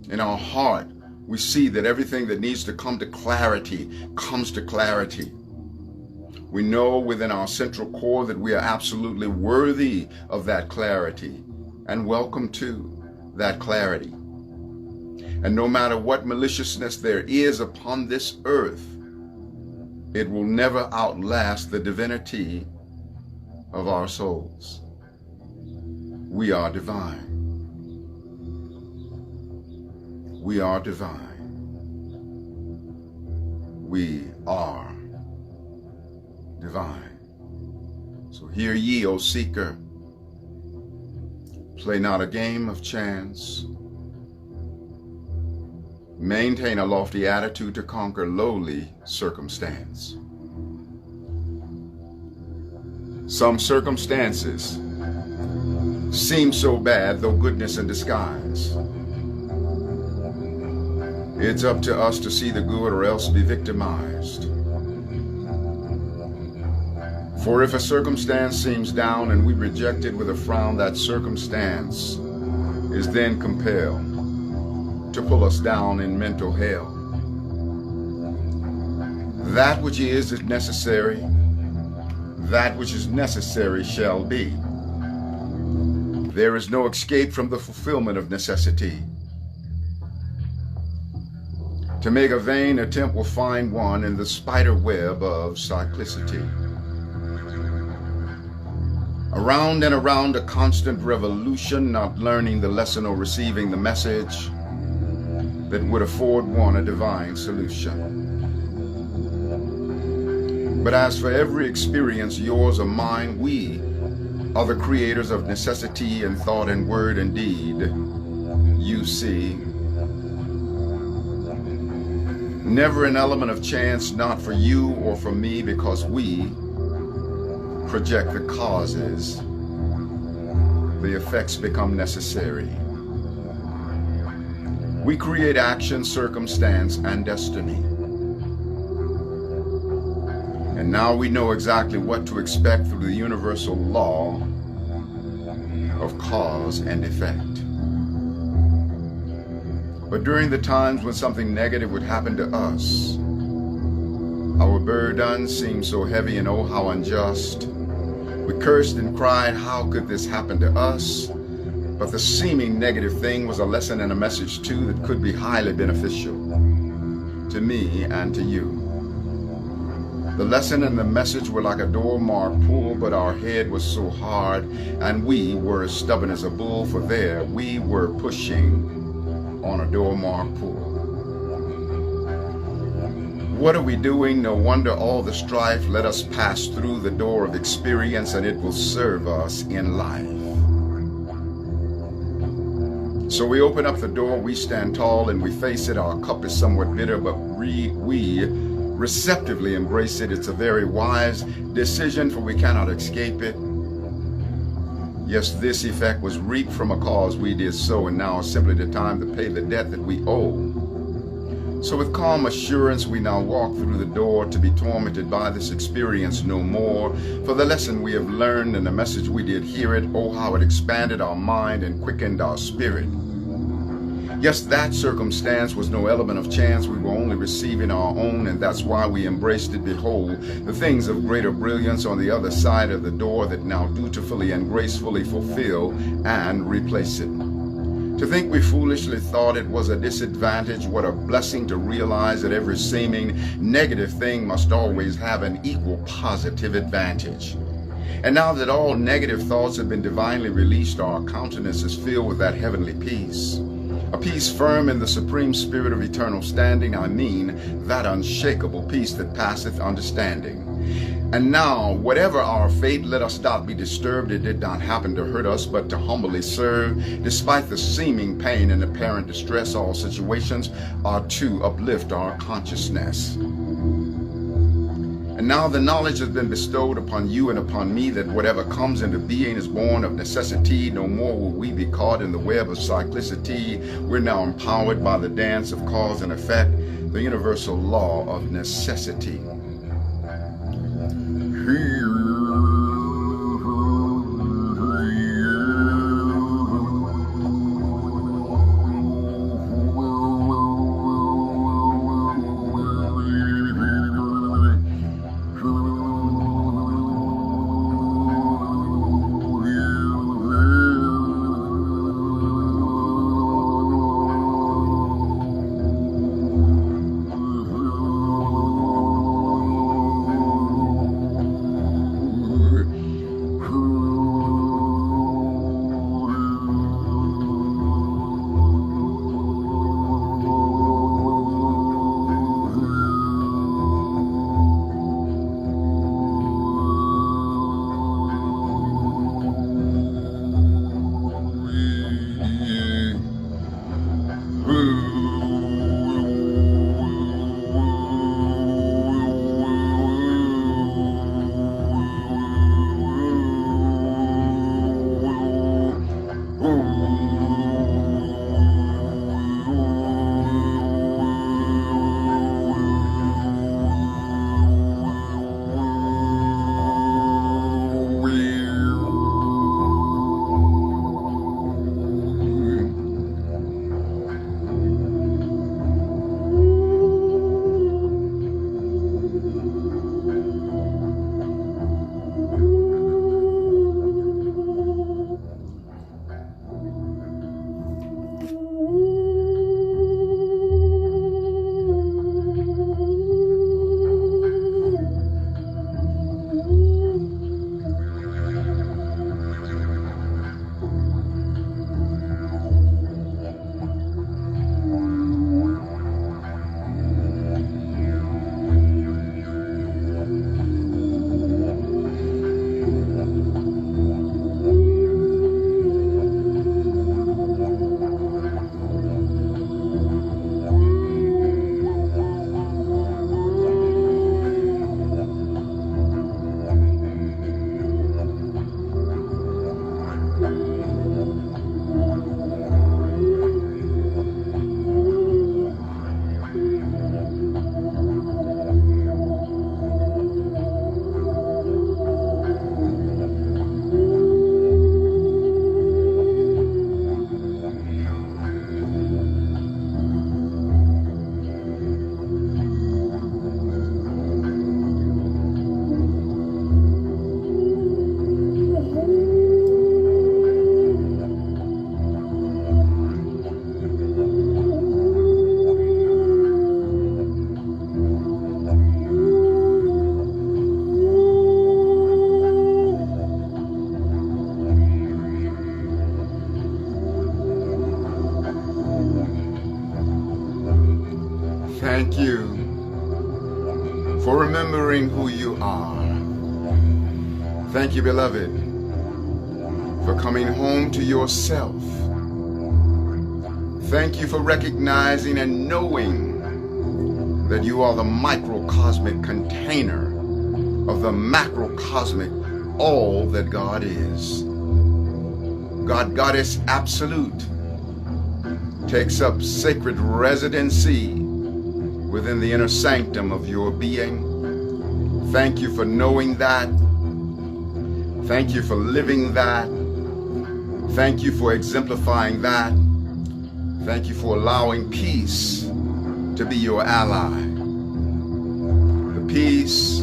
In our heart, we see that everything that needs to come to clarity comes to clarity. We know within our central core that we are absolutely worthy of that clarity and welcome to that clarity. And no matter what maliciousness there is upon this earth, it will never outlast the divinity of our souls. We are divine. We are divine. We are divine. So hear ye, O seeker, play not a game of chance. Maintain a lofty attitude to conquer lowly circumstance. Some circumstances seem so bad, though goodness in disguise. It's up to us to see the good or else be victimized. For if a circumstance seems down and we reject it with a frown, that circumstance is then compelled to pull us down in mental hell. That which is necessary, that which is necessary shall be. There is no escape from the fulfillment of necessity. To make a vain attempt will find one in the spider web of cyclicity. Around and around a constant revolution, not learning the lesson or receiving the message that would afford one a divine solution. But as for every experience, yours or mine, we are the creators of necessity in thought and word and deed. You see, never an element of chance, not for you or for me, because we project the causes. The effects become necessary. We create action, circumstance, and destiny. And now we know exactly what to expect through the universal law of cause and effect. But during the times when something negative would happen to us, our burden seemed so heavy and oh how unjust. We cursed and cried, how could this happen to us? But the seeming negative thing was a lesson and a message too that could be highly beneficial to me and to you. The lesson and the message were like a door marked pull, but our head was so hard and we were as stubborn as a bull, for there we were pushing on a door marked pull. What are we doing? No wonder all the strife. Let us pass through the door of experience and it will serve us in life. So we open up the door, we stand tall and we face it. Our cup is somewhat bitter, but we receptively embrace it. It's a very wise decision, for we cannot escape it. Yes, this effect was reaped from a cause we did sow, and now is simply the time to pay the debt that we owe. So with calm assurance, we now walk through the door to be tormented by this experience no more. For the lesson we have learned and the message we did hear it, oh how it expanded our mind and quickened our spirit. Yes, that circumstance was no element of chance. We were only receiving our own, and that's why we embraced it. Behold, the things of greater brilliance on the other side of the door that now dutifully and gracefully fulfill and replace it. To think we foolishly thought it was a disadvantage, what a blessing to realize that every seeming negative thing must always have an equal positive advantage. And now that all negative thoughts have been divinely released, our countenance is filled with that heavenly peace. A peace firm in the supreme spirit of eternal standing, I mean that unshakable peace that passeth understanding. And now, whatever our fate, let us not be disturbed. It did not happen to hurt us, but to humbly serve. Despite the seeming pain and apparent distress, all situations are to uplift our consciousness. And now the knowledge has been bestowed upon you and upon me that whatever comes into being is born of necessity. No more will we be caught in the web of cyclicity. We're now empowered by the dance of cause and effect, the universal law of necessity. Thank you for remembering who you are. Thank you, beloved, for coming home to yourself. Thank you for recognizing and knowing that you are the microcosmic container of the macrocosmic all that God is. God, Goddess Absolute, takes up sacred residency within the inner sanctum of your being. Thank you for knowing that. Thank you for living that. Thank you for exemplifying that. Thank you for allowing peace to be your ally. The peace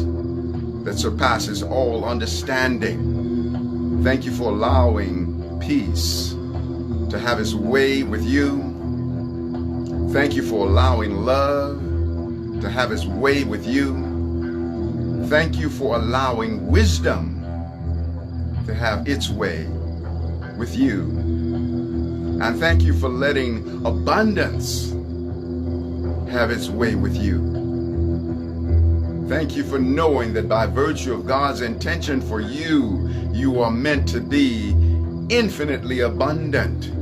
that surpasses all understanding. Thank you for allowing peace to have its way with you. Thank you for allowing love to have its way with you. Thank you for allowing wisdom to have its way with you. And thank you for letting abundance have its way with you. Thank you for knowing that by virtue of God's intention for you, you are meant to be infinitely abundant.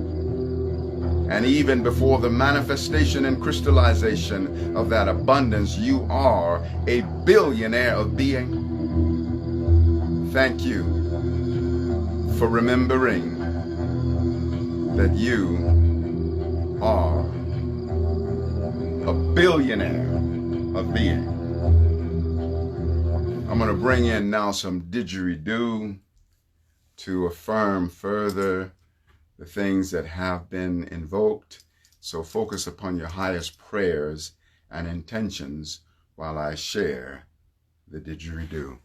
And even before the manifestation and crystallization of that abundance, you are a billionaire of being. Thank you for remembering that you are a billionaire of being. I'm going to bring in now some didgeridoo to affirm further the things that have been invoked. So focus upon your highest prayers and intentions while I share the didgeridoo.